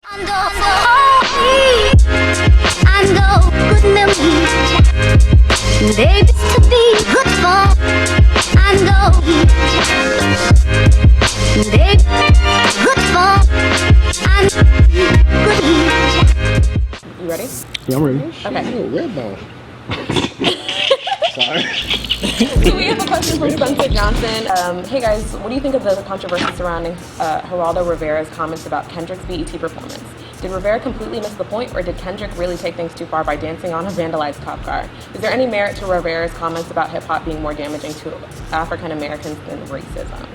You ready? Yeah, I'm ready. Okay. Oh, red ball. Sorry. So we have a question from Spencer Johnson. Hey guys, what do you think of the controversy surrounding Geraldo Rivera's comments about Kendrick's BET performance? Did Rivera completely miss the point, or did Kendrick really take things too far by dancing on a vandalized cop car? Is there any merit to Rivera's comments about hip-hop being more damaging to African Americans than racism?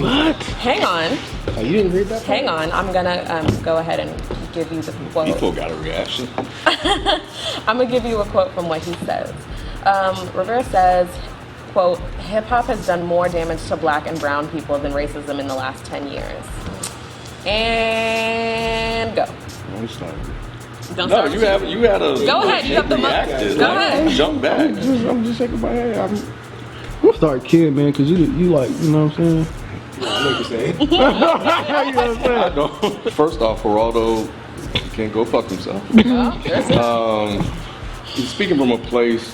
What? Hang on. Oh, you didn't read that? Hang on. I'm gonna go ahead and give you the quote. People got a reaction. I'm gonna give you a quote from what he says. Rivera says, quote, hip-hop has done more damage to black and brown people than racism in the last 10 years. And go. Don't start. Don't No, start. you had a. Go ahead, you have the mic. reacted. Go Like, ahead. Jump back. I'm just shaking my head. I'm gonna start kidding, man, because you like, you know what I'm saying? I know what you're saying. You know what I'm saying? I know. First off, Geraldo can go fuck himself. Well, there's it. He's speaking from a place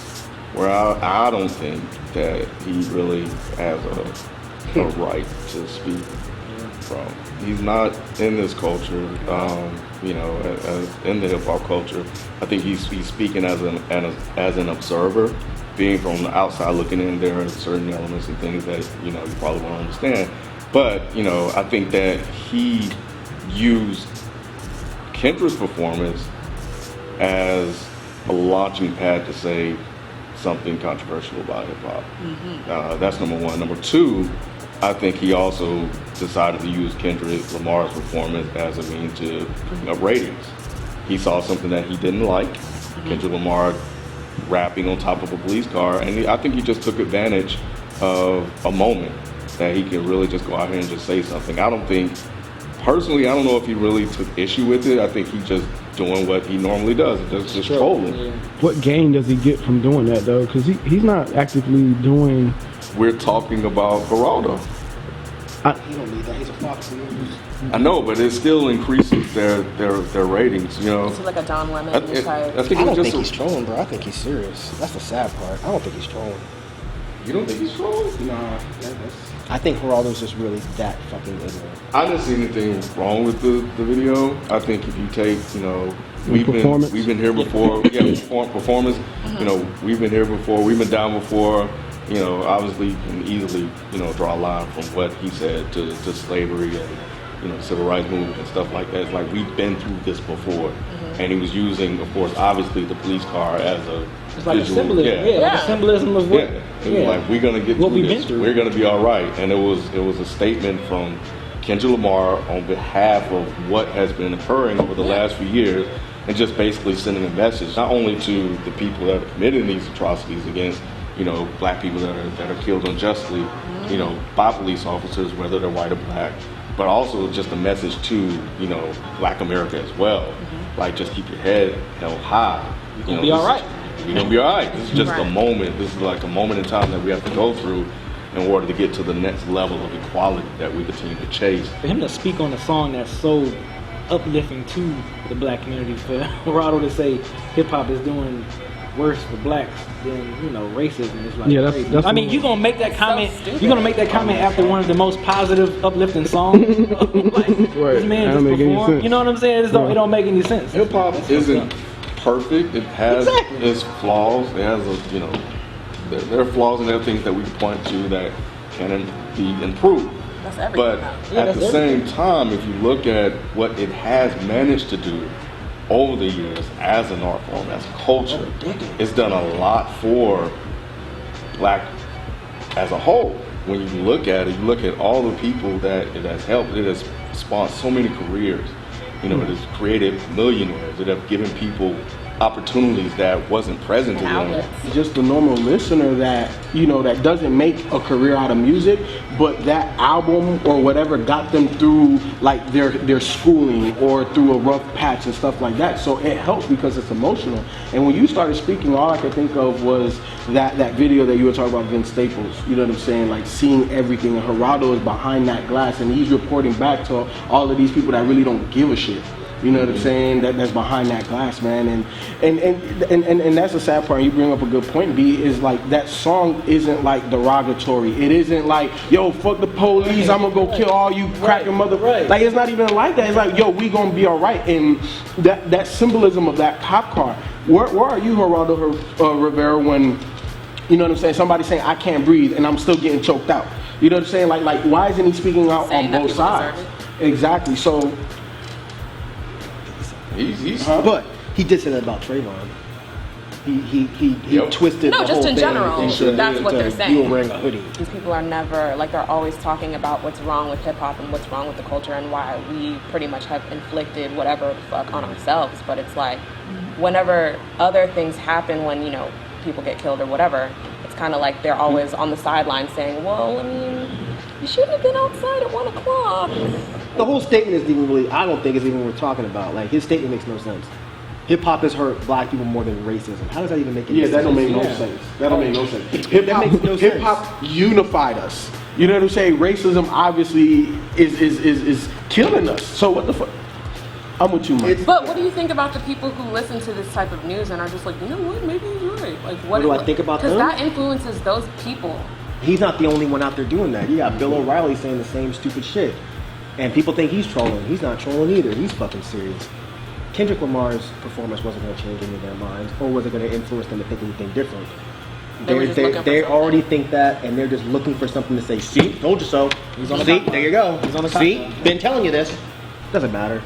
where I don't think that he really has a right to speak from. He's not in this culture, in the hip hop culture. I think he's speaking as an observer, being from the outside looking in. There are certain elements and things that you probably won't understand. But I think that he used Kendrick's performance as a launching pad to say something controversial about hip hop. Mm-hmm. That's number one. Number two, I think he also decided to use Kendrick Lamar's performance as a means to ratings. He saw something that he didn't like, Kendrick Lamar rapping on top of a police car, and I think he just took advantage of a moment that he could really just go out here and just say something. Personally, I don't know if he really took issue with it. I think he's just doing what he normally does, just trolling. Yeah. What gain does he get from doing that, though? Because he's not actively doing... We're talking about Geraldo. He don't need that. He's a Fox News. I know, but it still increases their ratings, It's like a Don Lemon type. I don't think he's trolling, bro. I think he's serious. That's the sad part. I don't think he's trolling. You don't think he's trolling? Nah. I think Geraldo's just really that fucking ignorant. I didn't see anything wrong with the video. I think if you take, we've been here before. Performance. We've been here before. We've been down before. Obviously you can easily, draw a line from what he said to slavery and, civil rights movement and stuff like that. It's like we've been through this before. And he was using, of course, obviously the police car as a it's like visual, a symbolism. Like a symbolism of what. Like we're gonna get what through we've this. been through. We're gonna be all right. And it was a statement from Kendrick Lamar on behalf of what has been occurring over the last few years, and just basically sending a message not only to the people that are committing these atrocities against black people that are killed unjustly, by police officers, whether they're white or black, but also just a message to Black America as well. Like, just keep your head held high. You're gonna be all right. You're gonna be all right. This is just a moment. This is like a moment in time that we have to go through in order to get to the next level of equality that we continue to chase. For him to speak on a song that's so uplifting to the black community, for Geraldo to say hip hop is doing worse for blacks than racism is like crazy. That's I mean, you're gonna make that comment. You're gonna make that comment after one of the most positive, uplifting songs. This man just performed. You know what I'm saying? It don't make any sense. Hip hop isn't perfect. It has its flaws. It has there are flaws and there are things that we can point to that can be improved. That's everything. But at the same time, if you look at what it has managed to do over the years as an art form, as a culture, it's done a lot for black as a whole. When you look at it, you look at all the people that it has helped. It has spawned so many careers. It has created millionaires. It has given people opportunities that wasn't present to them. Just the normal listener that that doesn't make a career out of music, but that album or whatever got them through like their schooling or through a rough patch and stuff like that. So it helped because it's emotional. And when you started speaking, all I could think of was that video that you were talking about, Vince Staples. You know what I'm saying? Like seeing everything, and Geraldo is behind that glass and he's reporting back to all of these people that really don't give a shit. You know what I'm saying? That's behind that glass, man. And that's the sad part. You bring up a good point, B, is like that song isn't like derogatory. It isn't like, yo, fuck the police, I'm gonna go kill all you cracking mother. Like, it's not even like that. It's like, yo, we gonna be alright. And that symbolism of that cop car. Where are you, Geraldo Rivera, when, you know what I'm saying, somebody's saying I can't breathe and I'm still getting choked out? You know what I'm saying? Like why isn't he speaking out on both sides? Exactly. So he's but he did say that about Trayvon. He twisted No, the just whole in thing general. into- That's what they're into saying. You were wearing a hoodie. These people are never, like, they're always talking about what's wrong with hip-hop and what's wrong with the culture and why we pretty much have inflicted whatever the fuck on ourselves. But it's like, whenever other things happen, when, you know, people get killed or whatever, it's kind of like they're always on the sidelines saying, well, I mean, you shouldn't have been outside at 1 o'clock. The whole statement is even really, I don't think is even what we're talking about. Like, his statement makes no sense. Hip hop has hurt black people more than racism. How does that even make any sense? that don't make no sense. That don't make no sense. That makes no sense. Hip hop unified us. You know what I'm saying? Racism obviously is killing us. So what the fuck? I'm with you, Mike. But what do you think about the people who listen to this type of news and are just like, you know what, maybe he's right? Like, What do I think about them? Because that influences those people. He's not the only one out there doing that. You got Bill O'Reilly saying the same stupid shit. And people think he's trolling. He's not trolling either. He's fucking serious. Kendrick Lamar's performance wasn't going to change any of their minds, or was it going to influence them to think anything different? They already think that, and they're just looking for something to say, see, told you so. He's on the See, top there you go. He's on the top See, line. been telling you this. Doesn't matter.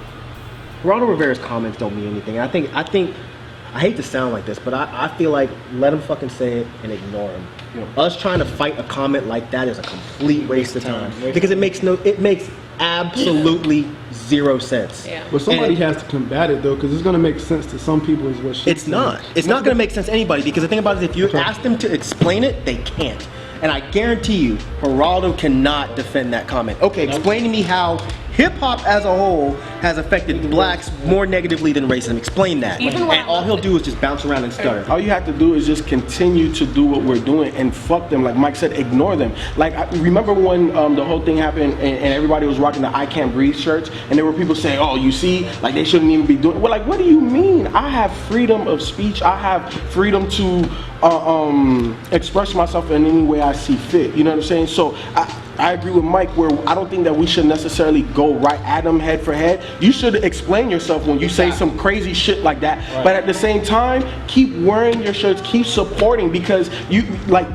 Geraldo Rivera's comments don't mean anything. I think I hate to sound like this, but I feel like let him fucking say it and ignore him. You know, us trying to fight a comment like that is a complete waste of time because it makes absolutely zero sense. Yeah. But somebody has to combat it though, because it's going to make sense to some people. Is what It's not going to make sense to anybody because the thing about it is if you ask them to explain it, they can't. And I guarantee you, Geraldo cannot defend that comment. Okay, explain to me how hip-hop as a whole has affected blacks more negatively than racism. Explain that. Even when and all he'll do is just bounce around and stutter. All you have to do is just continue to do what we're doing and fuck them. Like Mike said, ignore them. Like, I remember when the whole thing happened and everybody was rocking the I Can't Breathe shirts and there were people saying, oh, you see, like they shouldn't even be doing it. Well, like, what do you mean? I have freedom of speech. I have freedom to express myself in any way I see fit. You know what I'm saying? So I agree with Mike where I don't think that we should necessarily go right at them head for head. You should explain yourself when you say some crazy shit like that. Right. But at the same time, keep wearing your shirts, keep supporting because you like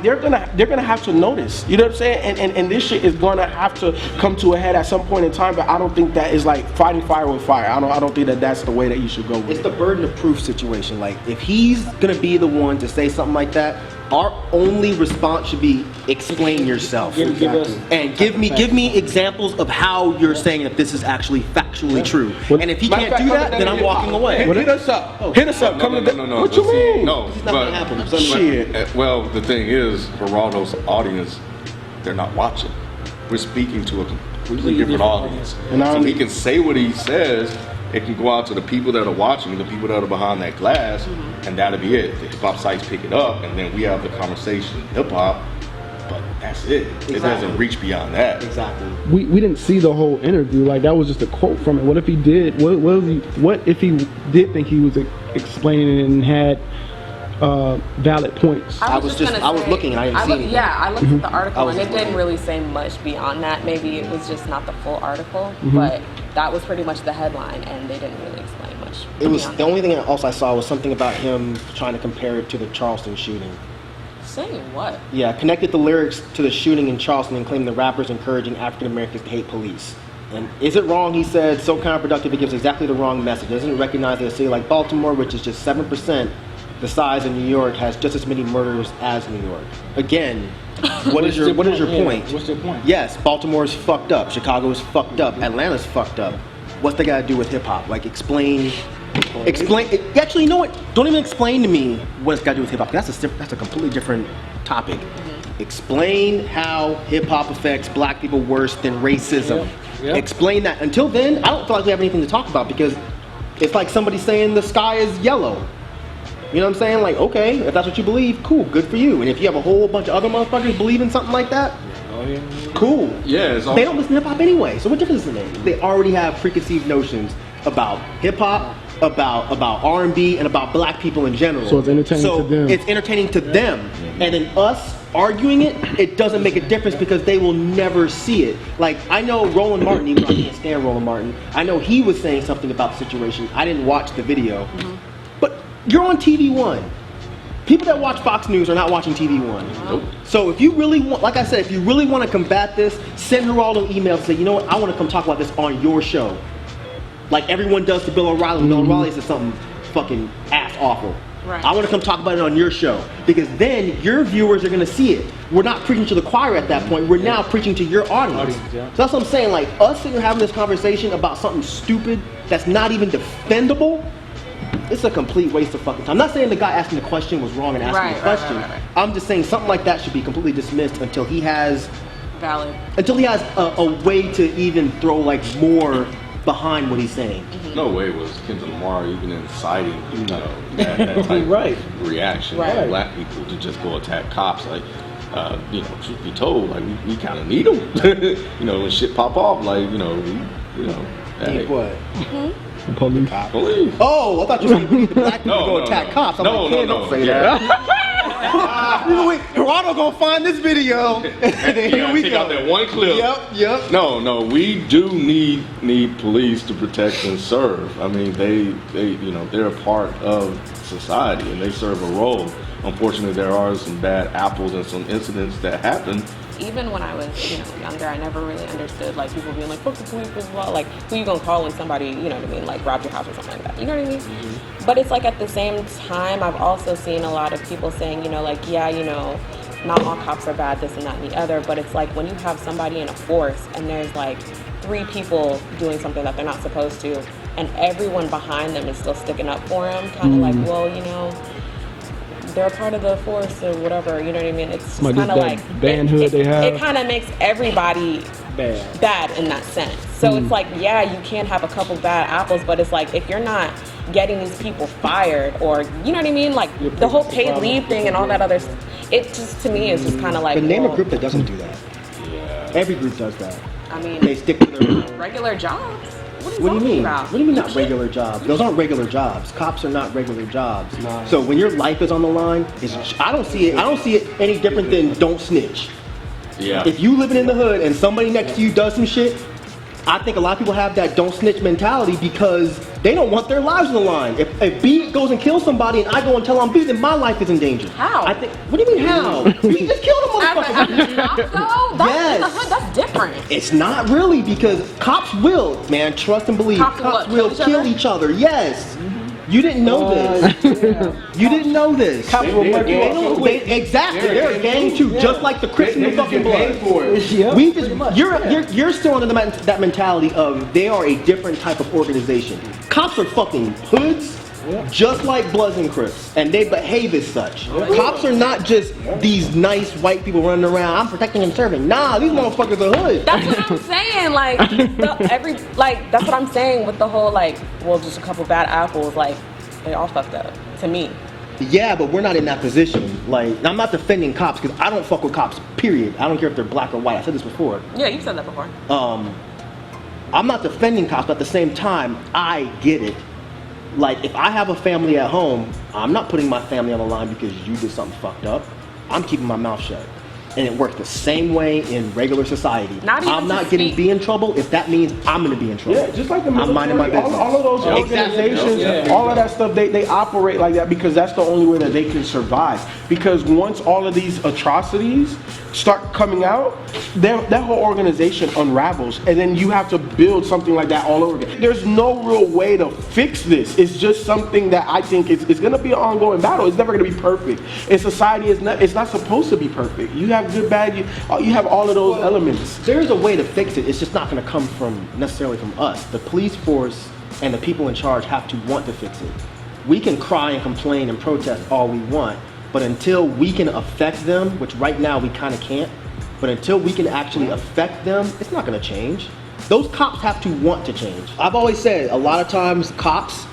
they're gonna have to notice. You know what I'm saying? And this shit is gonna have to come to a head at some point in time. But I don't think that is like fighting fire with fire. I don't think that that's the way that you should go with It's it. the burden of proof situation. Like, if he's gonna be the one to say something like that, our only response should be explain yourself Give us and give me examples of how you're saying that this is actually factually true. And if he can't do that, then I'm walking away. Hit us up. Hit us up. No. What you mean? No, It's not gonna happen. Shit. Well, the thing is, Geraldo's audience, they're not watching. We're speaking to a completely different audience. And So he can say what he says. It can go out to the people that are watching, the people that are behind that glass, and that'll be it. The hip hop sites pick it up, and then we have the conversation hip hop. But that's it. It doesn't reach beyond that. Exactly. we didn't see the whole interview. Like that was just a quote from it. What if he did? What if he did think he was explaining and had valid points? I was looking and I didn't see anything. Yeah, I looked at the article and it didn't really say much beyond that. Maybe it was just not the full article, but that was pretty much the headline, and they didn't really explain much. It was beyond the only thing else I saw was something about him trying to compare it to the Charleston shooting. Saying what? Yeah, connected the lyrics to the shooting in Charleston and claimed the rappers encouraging African Americans to hate police. And is it wrong, he said, so counterproductive it gives exactly the wrong message. Doesn't recognize that a city like Baltimore, which is just 7% the size of New York, has just as many murders as New York. Again, what is your point? What's your point? Yes, Baltimore is fucked up. Chicago is fucked up. Atlanta's fucked up. What's that got to do with hip hop? Like, explain. Actually, you know what? Don't even explain to me what it's got to do with hip hop. That's a completely different topic. Explain how hip hop affects black people worse than racism. Yeah. Explain that. Until then, I don't feel like we have anything to talk about because it's like somebody saying the sky is yellow. You know what I'm saying? Like, okay, if that's what you believe, cool, good for you. And if you have a whole bunch of other motherfuckers believing something like that, cool. Yeah, it's They don't listen to hip hop anyway, so what difference does it make? They already have preconceived notions about hip hop, about R&B, and about black people in general. So it's entertaining to them. It's entertaining to them, and then us arguing it doesn't make a difference because they will never see it. Like, I know Roland Martin, even though I can't stand Roland Martin, I know he was saying something about the situation. I didn't watch the video, but you're on TV One. People that watch Fox News are not watching TV One. Nope. So if you really want, like I said, if you really want to combat this, send Geraldo an email and say, you know what, I want to come talk about this on your show. Like everyone does to Bill O'Reilly. Bill O'Reilly says something fucking ass awful. Right. I want to come talk about it on your show because then your viewers are going to see it. We're not preaching to the choir at that point. We're now preaching to your audience. Yeah. So that's what I'm saying. Like us sitting here having this conversation about something stupid that's not even defendable. It's a complete waste of fucking time. I'm not saying the guy asking the question was wrong and asking the question. Right. I'm just saying something like that should be completely dismissed until he has Valid. a way to even throw like more behind what he's saying. No way was Kendrick Lamar even inciting, that type of reaction of black people to just go attack cops. Like, truth be told, like we kind of need them. When shit pop off, like, hey. What? Police. Police. Oh, I thought you were saying we need the black people to go attack cops. I'm like, don't say that. Geraldo gonna find this video, and then here we take go. out that one clip. Yep. No, we do need police to protect and serve. I mean, they're a part of society and they serve a role. Unfortunately, there are some bad apples and some incidents that happen. Even when I was, younger, I never really understood, like, people being like, fuck the police, blah, blah, blah. Like, who you gonna call when somebody, like, robbed your house or something like that? You know what I mean? But it's like, at the same time, I've also seen a lot of people saying, not all cops are bad, this and that and the other, but it's like, when you have somebody in a force, and there's, like, 3 people doing something that they're not supposed to, and everyone behind them is still sticking up for them, kind of like, well, they're a part of the force or whatever, you know what I mean? It's kind of like bandhood they have. It kind of makes everybody bad in that sense. So it's like, yeah, you can have a couple bad apples, but it's like if you're not getting these people fired or, you know what I mean? Like the whole paid leave thing and all that other stuff, it just, to me, is just kind of like. But name a group that doesn't do that. Yeah. Every group does that. I mean, they stick to their regular jobs. What do you mean? About? What do you mean not regular jobs? Those aren't regular jobs. Cops are not regular jobs. No. So when your life is on the line, I don't see it any different than don't snitch. Yeah. If you living in the hood and somebody next to you does some shit, I think a lot of people have that don't snitch mentality because they don't want their lives on the line. If B goes and kills somebody and I go and tell on B, then my life is in danger. How? I think. What do you mean how? We just killed a motherfucker. Yes. That's different. It's not really because cops will, man. Trust and believe. Cops will kill each other. Yes. You didn't know this. You didn't know this. Cops will murder you. Exactly. They're a gang too, just like the Crips and the fucking Blood. We just you're still under that mentality of they are a different type of organization. Cops are fucking hoods. Just like Bloods and Crips, and they behave as such. Cops are not just these nice white people running around. I'm protecting and serving. Nah, these motherfuckers are hoods. That's what I'm saying. Like that's what I'm saying with the whole just a couple bad apples. Like they all fucked up to me. Yeah, but we're not in that position. Like I'm not defending cops because I don't fuck with cops. Period. I don't care if they're black or white. I said this before. Yeah, you said that before. I'm not defending cops, but at the same time, I get it. Like, if I have a family at home, I'm not putting my family on the line because you did something fucked up. I'm keeping my mouth shut. And it works the same way in regular society. I'm not getting B in trouble if that means I'm going to be in trouble. Yeah, just like the military, I'm minding my business. all of those organizations, all of that stuff, they operate like that because that's the only way that they can survive. Because once all of these atrocities start coming out, that whole organization unravels, and then you have to build something like that all over again. There's no real way to fix this. It's just something that I think it's going to be an ongoing battle. It's never going to be perfect. And society it's not supposed to be perfect. You have good, bad, you have all of those elements. There's a way to fix it. It's just not going to come necessarily from us. The police force and the people in charge have to want to fix it. We can cry and complain and protest all we want, but until we can affect them, which right now we kind of can't, but until we can actually affect them, it's not going to change. Those cops have to want to change. I've always said a lot of times cops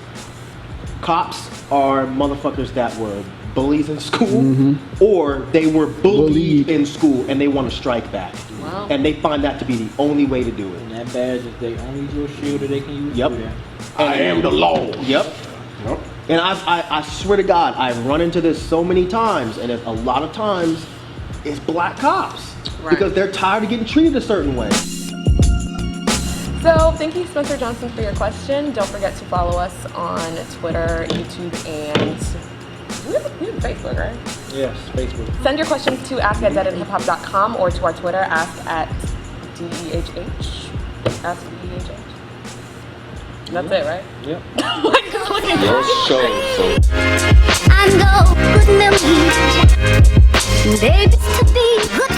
are motherfuckers that were bullies in school, or they were bullied in school and they want to strike back. Wow. And they find that to be the only way to do it. And that badge is the only little shield that they can use. Yep. To do that. I am the law. Yep. And I swear to God, I've run into this so many times, and a lot of times it's black cops because they're tired of getting treated a certain way. So thank you, Spencer Johnson, for your question. Don't forget to follow us on Twitter, YouTube, and we have Facebook, right? Yes, Facebook. Send your questions to ask@deadendhiphop.com or to our Twitter, ask@DEHH. Ask DEHH. That's it, right? Yep. Your show, so. I know good memories, baby, to be good